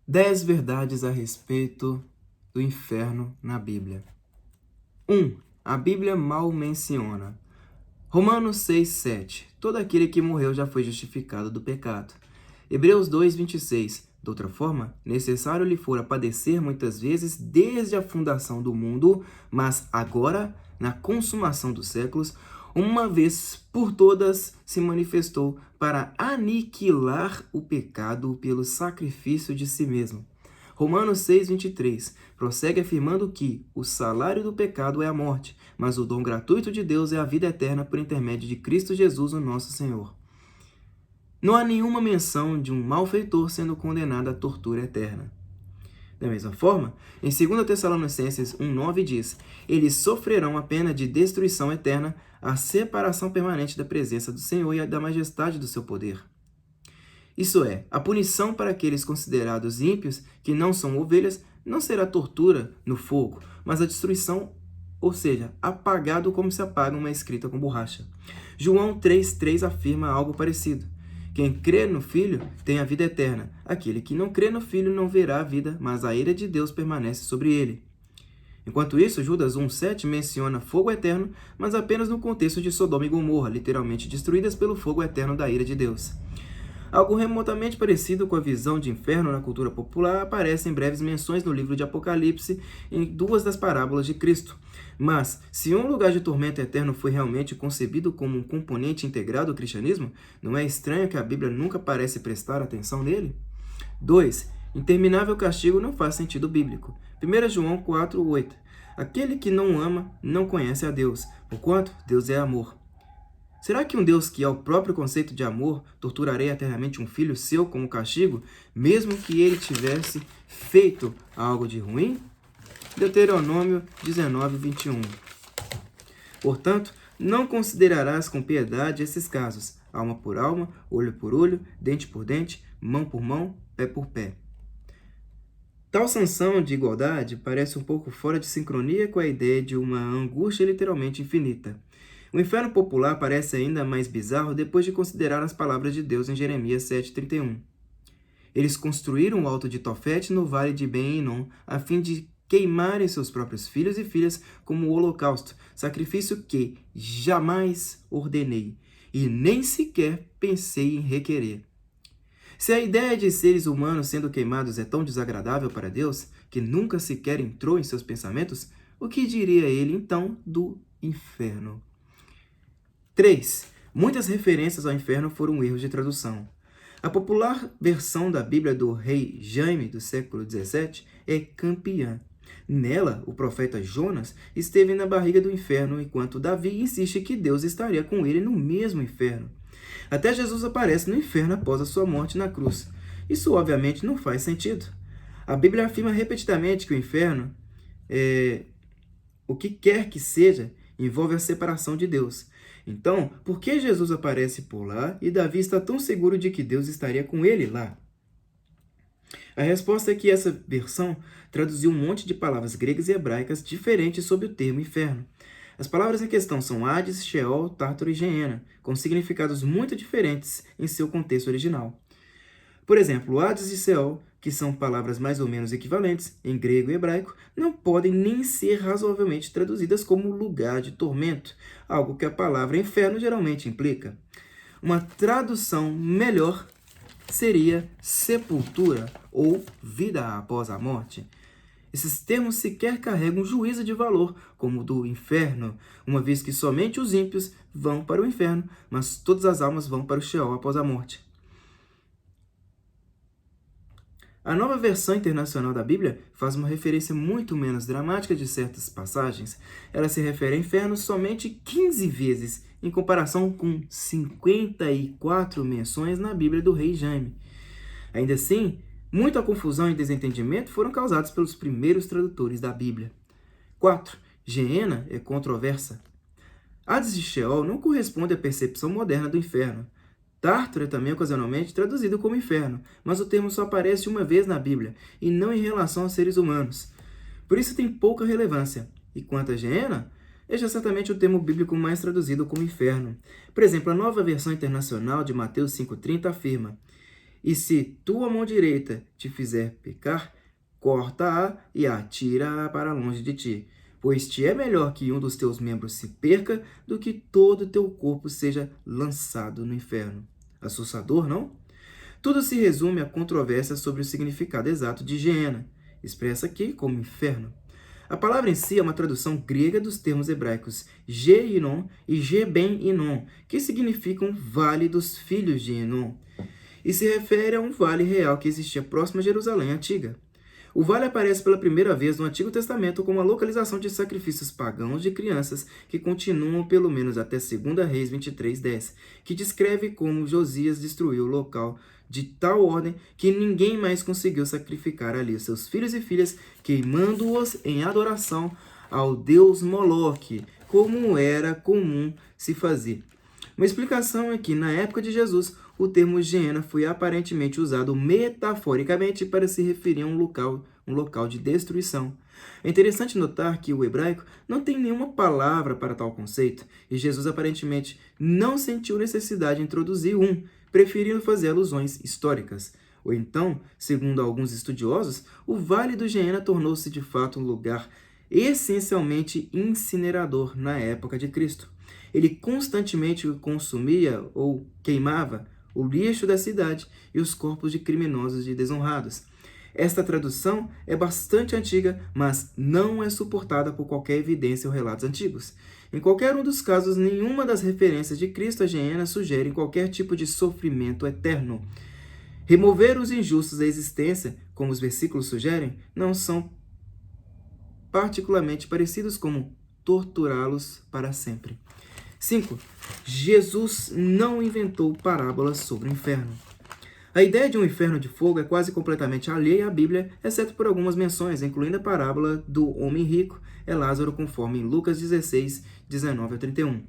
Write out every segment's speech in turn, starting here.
10 verdades a respeito do inferno na Bíblia. 1. A Bíblia mal menciona. Romanos 6:7. Todo aquele que morreu já foi justificado do pecado. Hebreus 2:26. De outra forma, necessário lhe fora padecer muitas vezes desde a fundação do mundo, mas agora, na consumação dos séculos, uma vez por todas se manifestou para aniquilar o pecado pelo sacrifício de si mesmo. Romanos 6:23 prossegue afirmando que o salário do pecado é a morte, mas o dom gratuito de Deus é a vida eterna por intermédio de Cristo Jesus, o nosso Senhor. Não há nenhuma menção de um malfeitor sendo condenado à tortura eterna. Da mesma forma, em 2 Tessalonicenses 1:9 diz: eles sofrerão a pena de destruição eterna, a separação permanente da presença do Senhor e da majestade do seu poder. Isso é, a punição para aqueles considerados ímpios, que não são ovelhas, não será tortura no fogo, mas a destruição, ou seja, apagado como se apaga uma escrita com borracha. João 3:3 afirma algo parecido. Quem crê no Filho tem a vida eterna. Aquele que não crê no Filho não verá a vida, mas a ira de Deus permanece sobre ele. Enquanto isso, Judas 1:7 menciona fogo eterno, mas apenas no contexto de Sodoma e Gomorra, literalmente destruídas pelo fogo eterno da ira de Deus. Algo remotamente parecido com a visão de inferno na cultura popular aparece em breves menções no livro de Apocalipse em 2 das parábolas de Cristo. Mas, se um lugar de tormento eterno foi realmente concebido como um componente integrado do cristianismo, não é estranho que a Bíblia nunca parece prestar atenção nele? 2. Interminável castigo não faz sentido bíblico. 1 João 4:8. Aquele que não ama não conhece a Deus, porquanto Deus é amor. Será que um Deus que é o próprio conceito de amor torturaria eternamente um filho seu como castigo, mesmo que ele tivesse feito algo de ruim? Deuteronômio 19:21. Portanto, não considerarás com piedade esses casos, alma por alma, olho por olho, dente por dente, mão por mão, pé por pé. Tal sanção de igualdade parece um pouco fora de sincronia com a ideia de uma angústia literalmente infinita. O inferno popular parece ainda mais bizarro depois de considerar as palavras de Deus em Jeremias 7:31. Eles construíram o alto de Tofete no vale de Ben-Hinom, a fim de queimarem seus próprios filhos e filhas como holocausto, sacrifício que jamais ordenei e nem sequer pensei em requerer. Se a ideia de seres humanos sendo queimados é tão desagradável para Deus, que nunca sequer entrou em seus pensamentos, o que diria ele então do inferno? 3. Muitas referências ao inferno foram erros de tradução. A popular versão da Bíblia do rei Jaime, do século XVII, é campeã. Nela, o profeta Jonas esteve na barriga do inferno, enquanto Davi insiste que Deus estaria com ele no mesmo inferno. Até Jesus aparece no inferno após a sua morte na cruz. Isso, obviamente, não faz sentido. A Bíblia afirma repetidamente que o inferno, o que quer que seja, envolve a separação de Deus. Então, por que Jesus aparece por lá e Davi está tão seguro de que Deus estaria com ele lá? A resposta é que essa versão traduziu um monte de palavras gregas e hebraicas diferentes sobre o termo inferno. As palavras em questão são Hades, Sheol, Tártaro e Geena, com significados muito diferentes em seu contexto original. Por exemplo, Hades e Sheol, que são palavras mais ou menos equivalentes em grego e hebraico, não podem nem ser razoavelmente traduzidas como lugar de tormento, algo que a palavra inferno geralmente implica. Uma tradução melhor seria sepultura ou vida após a morte. Esses termos sequer carregam juízo de valor, como o do inferno, uma vez que somente os ímpios vão para o inferno, mas todas as almas vão para o Sheol após a morte. A nova versão internacional da Bíblia faz uma referência muito menos dramática de certas passagens. Ela se refere ao inferno somente 15 vezes, em comparação com 54 menções na Bíblia do rei Jaime. Ainda assim, muita confusão e desentendimento foram causados pelos primeiros tradutores da Bíblia. 4. Geena é controversa. Hades de Sheol não corresponde à percepção moderna do inferno. Tártaro é também ocasionalmente traduzido como inferno, mas o termo só aparece uma vez na Bíblia, e não em relação aos seres humanos. Por isso tem pouca relevância. E quanto a Geena, este é certamente o termo bíblico mais traduzido como inferno. Por exemplo, a nova versão internacional de Mateus 5,30 afirma: E se tua mão direita te fizer pecar, corta-a e atira-a para longe de ti. Pois te é melhor que um dos teus membros se perca do que todo o teu corpo seja lançado no inferno. Assustador, não? Tudo se resume à controvérsia sobre o significado exato de Geena, expressa aqui como inferno. A palavra em si é uma tradução grega dos termos hebraicos Ge-Inon e Ge-Ben-Inon, que significam Vale dos Filhos de Enon, e se refere a um vale real que existia próximo a Jerusalém antiga. O vale aparece pela primeira vez no Antigo Testamento como a localização de sacrifícios pagãos de crianças que continuam pelo menos até 2 Reis 23:10, que descreve como Josias destruiu o local de tal ordem que ninguém mais conseguiu sacrificar ali os seus filhos e filhas, queimando-os em adoração ao deus Moloque, como era comum se fazer. Uma explicação é que, na época de Jesus, o termo Geena foi aparentemente usado metaforicamente para se referir a um local de destruição. É interessante notar que o hebraico não tem nenhuma palavra para tal conceito, e Jesus aparentemente não sentiu necessidade de introduzir preferindo fazer alusões históricas. Ou então, segundo alguns estudiosos, o Vale do Geena tornou-se de fato um lugar essencialmente incinerador na época de Cristo. Ele constantemente consumia ou queimava o lixo da cidade e os corpos de criminosos e desonrados. Esta tradução é bastante antiga, mas não é suportada por qualquer evidência ou relatos antigos. Em qualquer um dos casos, nenhuma das referências de Cristo a Geena sugere qualquer tipo de sofrimento eterno. Remover os injustos da existência, como os versículos sugerem, não são particularmente parecidos como torturá-los para sempre. 5. Jesus não inventou parábolas sobre o inferno. A ideia de um inferno de fogo é quase completamente alheia à Bíblia, exceto por algumas menções, incluindo a parábola do homem rico, Lázaro, conforme em Lucas 16, 19 a 31.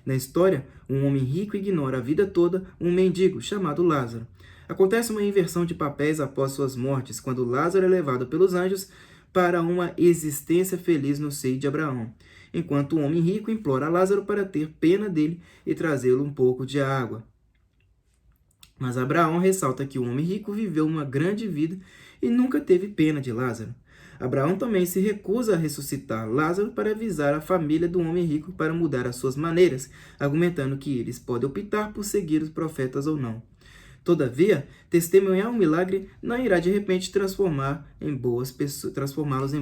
Na história, um homem rico ignora a vida toda um mendigo chamado Lázaro. Acontece uma inversão de papéis após suas mortes, quando Lázaro é levado pelos anjos para uma existência feliz no seio de Abraão, enquanto o homem rico implora a Lázaro para ter pena dele e trazê-lo um pouco de água. Mas Abraão ressalta que o homem rico viveu uma grande vida e nunca teve pena de Lázaro. Abraão também se recusa a ressuscitar Lázaro para avisar a família do homem rico para mudar as suas maneiras, argumentando que eles podem optar por seguir os profetas ou não. Todavia, testemunhar um milagre não irá de repente transformá-los em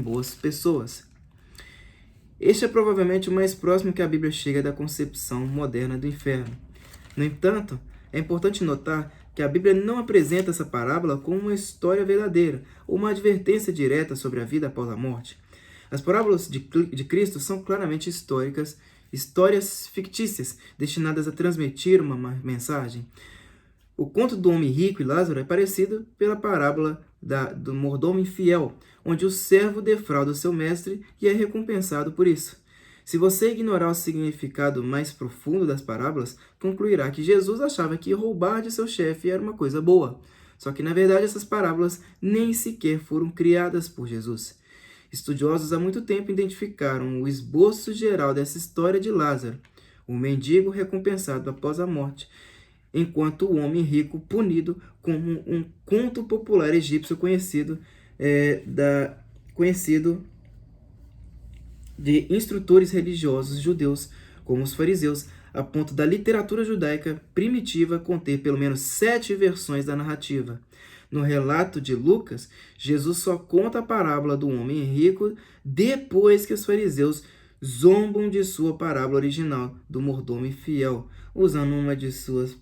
boas pessoas. Este é provavelmente o mais próximo que a Bíblia chega da concepção moderna do inferno. No entanto, é importante notar que a Bíblia não apresenta essa parábola como uma história verdadeira ou uma advertência direta sobre a vida após a morte. As parábolas de Cristo são claramente histórias fictícias destinadas a transmitir uma mensagem. O conto do homem rico e Lázaro é parecido pela parábola do mordomo infiel, onde o servo defrauda o seu mestre e é recompensado por isso. Se você ignorar o significado mais profundo das parábolas, concluirá que Jesus achava que roubar de seu chefe era uma coisa boa. Só que, na verdade, essas parábolas nem sequer foram criadas por Jesus. Estudiosos há muito tempo identificaram o esboço geral dessa história de Lázaro, o mendigo recompensado após a morte, enquanto o homem rico punido, como um conto popular egípcio conhecido de instrutores religiosos judeus, como os fariseus, a ponto da literatura judaica primitiva conter pelo menos 7 versões da narrativa. No relato de Lucas, Jesus só conta a parábola do homem rico depois que os fariseus zombam de sua parábola original do mordomo infiel, usando uma de suas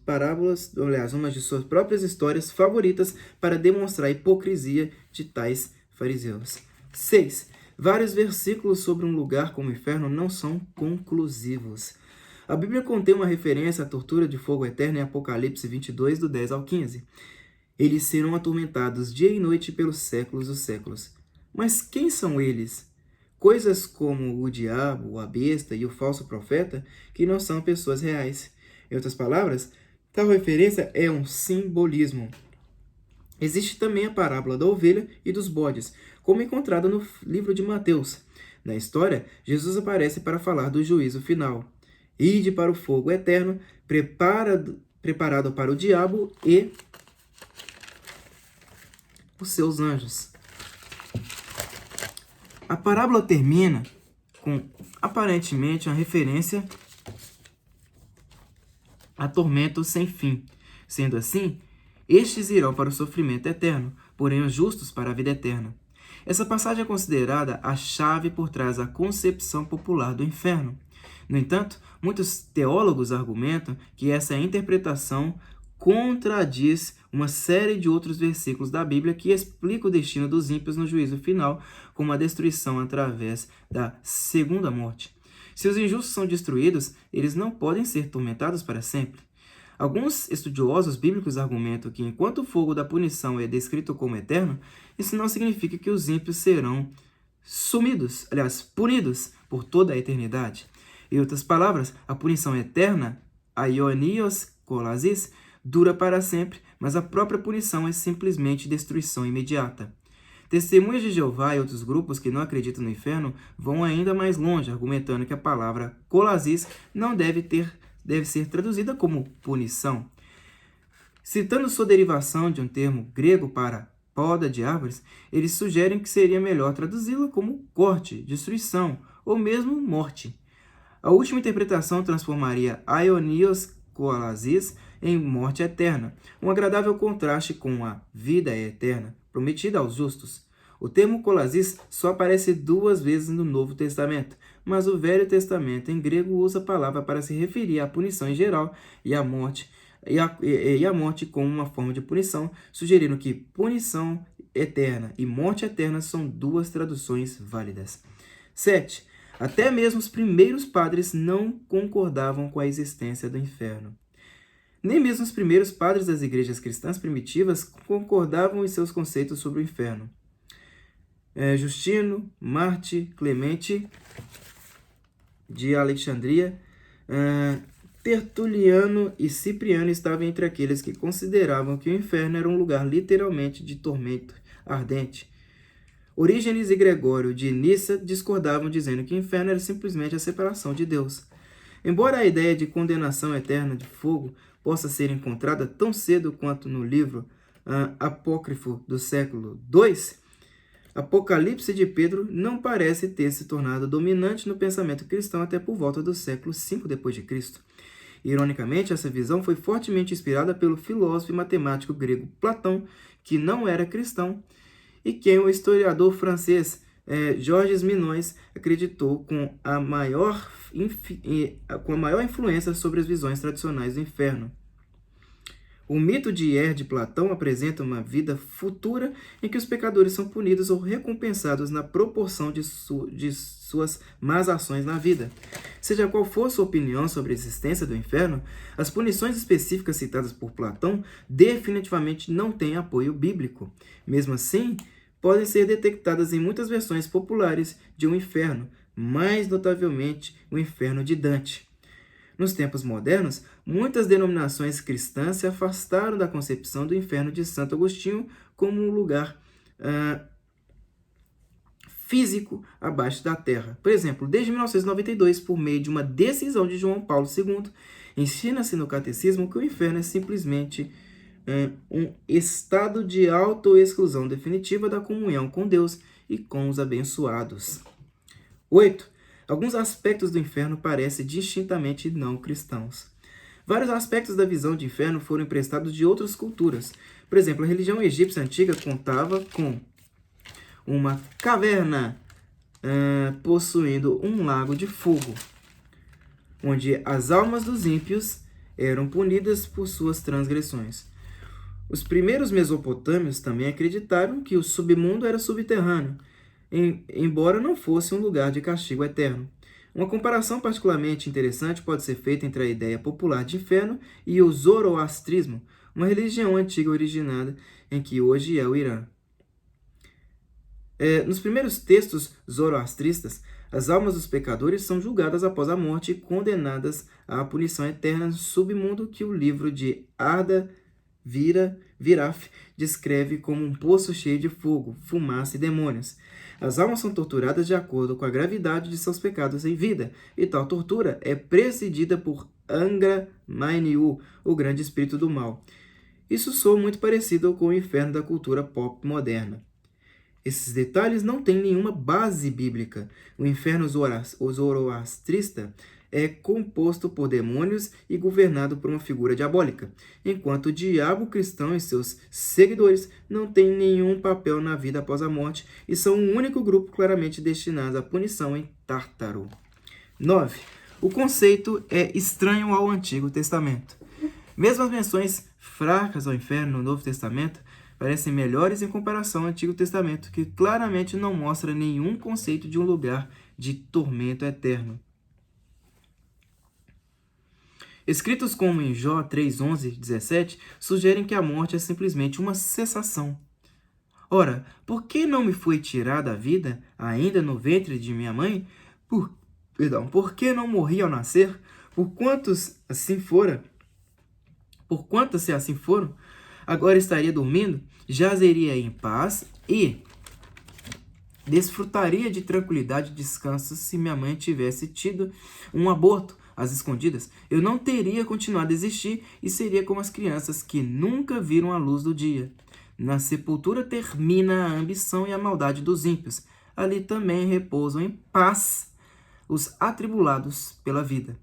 próprias histórias favoritas para demonstrar a hipocrisia de tais fariseus. 6. Vários versículos sobre um lugar como o inferno não são conclusivos. A Bíblia contém uma referência à tortura de fogo eterno em Apocalipse 22, do 10 ao 15. Eles serão atormentados dia e noite pelos séculos dos séculos. Mas quem são eles? Coisas como o diabo, a besta e o falso profeta, que não são pessoas reais. Em outras palavras, tal referência é um simbolismo. Existe também a parábola da ovelha e dos bodes, como encontrada no livro de Mateus. Na história, Jesus aparece para falar do juízo final. Ide para o fogo eterno, preparado para o diabo e os seus anjos. A parábola termina com, aparentemente, uma referência a tormento sem fim. Sendo assim, estes irão para o sofrimento eterno, porém os justos para a vida eterna. Essa passagem é considerada a chave por trás da concepção popular do inferno. No entanto, muitos teólogos argumentam que essa interpretação contradiz uma série de outros versículos da Bíblia que explicam o destino dos ímpios no juízo final, como a destruição através da segunda morte. Se os injustos são destruídos, eles não podem ser tormentados para sempre. Alguns estudiosos bíblicos argumentam que, enquanto o fogo da punição é descrito como eterno, isso não significa que os ímpios serão punidos por toda a eternidade. Em outras palavras, a punição eterna, a aionios kolasis, dura para sempre, mas a própria punição é simplesmente destruição imediata. Testemunhas de Jeová e outros grupos que não acreditam no inferno vão ainda mais longe, argumentando que a palavra kolasis não deve ser traduzida como punição. Citando sua derivação de um termo grego para poda de árvores, eles sugerem que seria melhor traduzi-la como corte, destruição ou mesmo morte. A última interpretação transformaria aionios kolasis em morte eterna, um agradável contraste com a vida eterna, prometida aos justos. O termo kolasis só aparece 2 vezes no Novo Testamento, mas o Velho Testamento em grego usa a palavra para se referir à punição em geral e à morte, e a morte como uma forma de punição, sugerindo que punição eterna e morte eterna são 2 traduções válidas. 7. Até mesmo os primeiros padres não concordavam com a existência do inferno. Nem mesmo os primeiros padres das igrejas cristãs primitivas concordavam em seus conceitos sobre o inferno. Justino, Marte, Clemente de Alexandria, Tertuliano e Cipriano estavam entre aqueles que consideravam que o inferno era um lugar literalmente de tormento ardente. Orígenes e Gregório de Nissa discordavam, dizendo que o inferno era simplesmente a separação de Deus. Embora a ideia de condenação eterna de fogo possa ser encontrada tão cedo quanto no livro apócrifo do século II, Apocalipse de Pedro não parece ter se tornado dominante no pensamento cristão até por volta do século V d.C. Ironicamente, essa visão foi fortemente inspirada pelo filósofo e matemático grego Platão, que não era cristão, e quem o historiador francês Georges Minois acreditou com a maior influência sobre as visões tradicionais do inferno. O mito de Er de Platão apresenta uma vida futura em que os pecadores são punidos ou recompensados na proporção de suas más ações na vida. Seja qual for sua opinião sobre a existência do inferno, as punições específicas citadas por Platão definitivamente não têm apoio bíblico. Mesmo assim, podem ser detectadas em muitas versões populares de um inferno, mais notavelmente o inferno de Dante. Nos tempos modernos, muitas denominações cristãs se afastaram da concepção do inferno de Santo Agostinho como um lugar físico abaixo da terra. Por exemplo, desde 1992, por meio de uma decisão de João Paulo II, ensina-se no catecismo que o inferno é simplesmente um estado de autoexclusão definitiva da comunhão com Deus e com os abençoados. 8. Alguns aspectos do inferno parecem distintamente não cristãos. Vários aspectos da visão de inferno foram emprestados de outras culturas. Por exemplo, a religião egípcia antiga contava com uma caverna possuindo um lago de fogo, onde as almas dos ímpios eram punidas por suas transgressões. Os primeiros mesopotâmios também acreditaram que o submundo era subterrâneo, embora não fosse um lugar de castigo eterno. Uma comparação particularmente interessante pode ser feita entre a ideia popular de inferno e o zoroastrismo, uma religião antiga originada em que hoje é o Irã. Nos primeiros textos zoroastristas, as almas dos pecadores são julgadas após a morte e condenadas à punição eterna no submundo que o livro de Arda Viraf descreve como um poço cheio de fogo, fumaça e demônios. As almas são torturadas de acordo com a gravidade de seus pecados em vida, e tal tortura é presidida por Angra Mainyu, o grande espírito do mal. Isso soa muito parecido com o inferno da cultura pop moderna. Esses detalhes não têm nenhuma base bíblica. O inferno zoroastrista é composto por demônios e governado por uma figura diabólica, enquanto o diabo cristão e seus seguidores não têm nenhum papel na vida após a morte e são o único grupo claramente destinado à punição em Tártaro. 9. O conceito é estranho ao Antigo Testamento. Mesmo as menções fracas ao inferno no Novo Testamento parecem melhores em comparação ao Antigo Testamento, que claramente não mostra nenhum conceito de um lugar de tormento eterno. Escritos como em Jó 3, 11 e 17, sugerem que a morte é simplesmente uma cessação. Ora, por que não me foi tirada a vida, ainda no ventre de minha mãe? Por que não morri ao nascer? Por quantos se assim foram, agora estaria dormindo, jazeria em paz e desfrutaria de tranquilidade e descanso se minha mãe tivesse tido um aborto às escondidas. Eu não teria continuado a existir e seria como as crianças que nunca viram a luz do dia. Na sepultura termina a ambição e a maldade dos ímpios. Ali também repousam em paz os atribulados pela vida.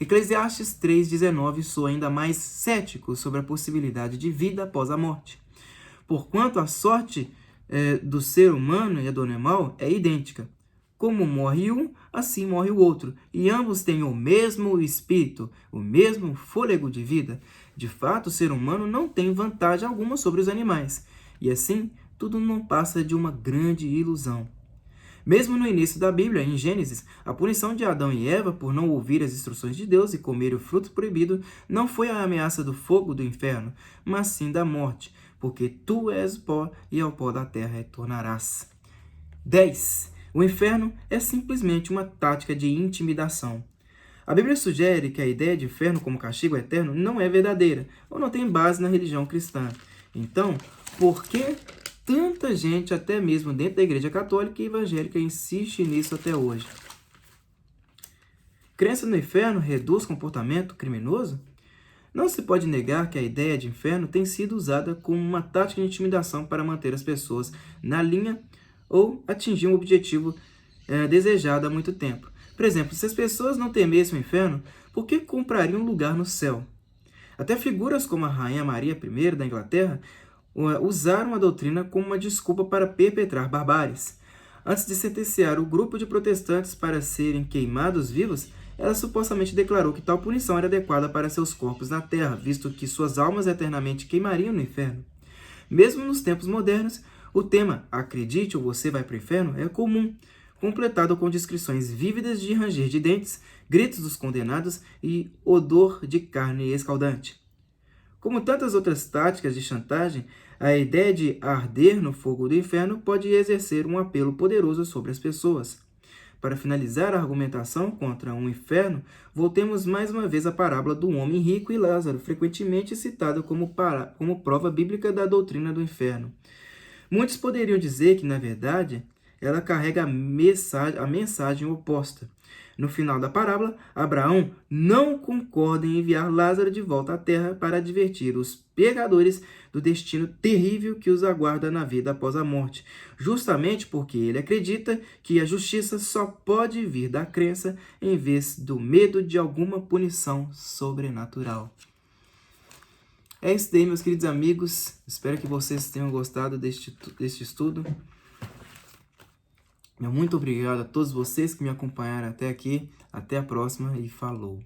Eclesiastes 3,19 soa ainda mais cético sobre a possibilidade de vida após a morte. Porquanto a sorte do ser humano e a do animal é idêntica. Como morre um, assim morre o outro, e ambos têm o mesmo espírito, o mesmo fôlego de vida. De fato, o ser humano não tem vantagem alguma sobre os animais, e assim tudo não passa de uma grande ilusão. Mesmo no início da Bíblia, em Gênesis, a punição de Adão e Eva por não ouvir as instruções de Deus e comer o fruto proibido não foi a ameaça do fogo do inferno, mas sim da morte, porque tu és pó e ao pó da terra retornarás. 10. O inferno é simplesmente uma tática de intimidação. A Bíblia sugere que a ideia de inferno como castigo eterno não é verdadeira, ou não tem base na religião cristã. Então, por que tanta gente, até mesmo dentro da Igreja Católica e Evangélica, insiste nisso até hoje? Crença no inferno reduz comportamento criminoso? Não se pode negar que a ideia de inferno tem sido usada como uma tática de intimidação para manter as pessoas na linha ou atingir um objetivo desejado há muito tempo. Por exemplo, se as pessoas não temessem o inferno, por que comprariam um lugar no céu? Até figuras como a Rainha Maria I da Inglaterra usaram a doutrina como uma desculpa para perpetrar barbáries. Antes de sentenciar o grupo de protestantes para serem queimados vivos, ela supostamente declarou que tal punição era adequada para seus corpos na terra, visto que suas almas eternamente queimariam no inferno. Mesmo nos tempos modernos, o tema "acredite ou você vai para o inferno" é comum, completado com descrições vívidas de ranger de dentes, gritos dos condenados e odor de carne escaldante. Como tantas outras táticas de chantagem, a ideia de arder no fogo do inferno pode exercer um apelo poderoso sobre as pessoas. Para finalizar a argumentação contra um inferno, voltemos mais uma vez à parábola do homem rico e Lázaro, frequentemente citada como prova bíblica da doutrina do inferno. Muitos poderiam dizer que, na verdade, ela carrega a mensagem oposta. No final da parábola, Abraão não concorda em enviar Lázaro de volta à terra para advertir os pecadores do destino terrível que os aguarda na vida após a morte, justamente porque ele acredita que a justiça só pode vir da crença em vez do medo de alguma punição sobrenatural. É isso daí, meus queridos amigos. Espero que vocês tenham gostado deste estudo. Muito obrigado a todos vocês que me acompanharam até aqui. Até a próxima e falou!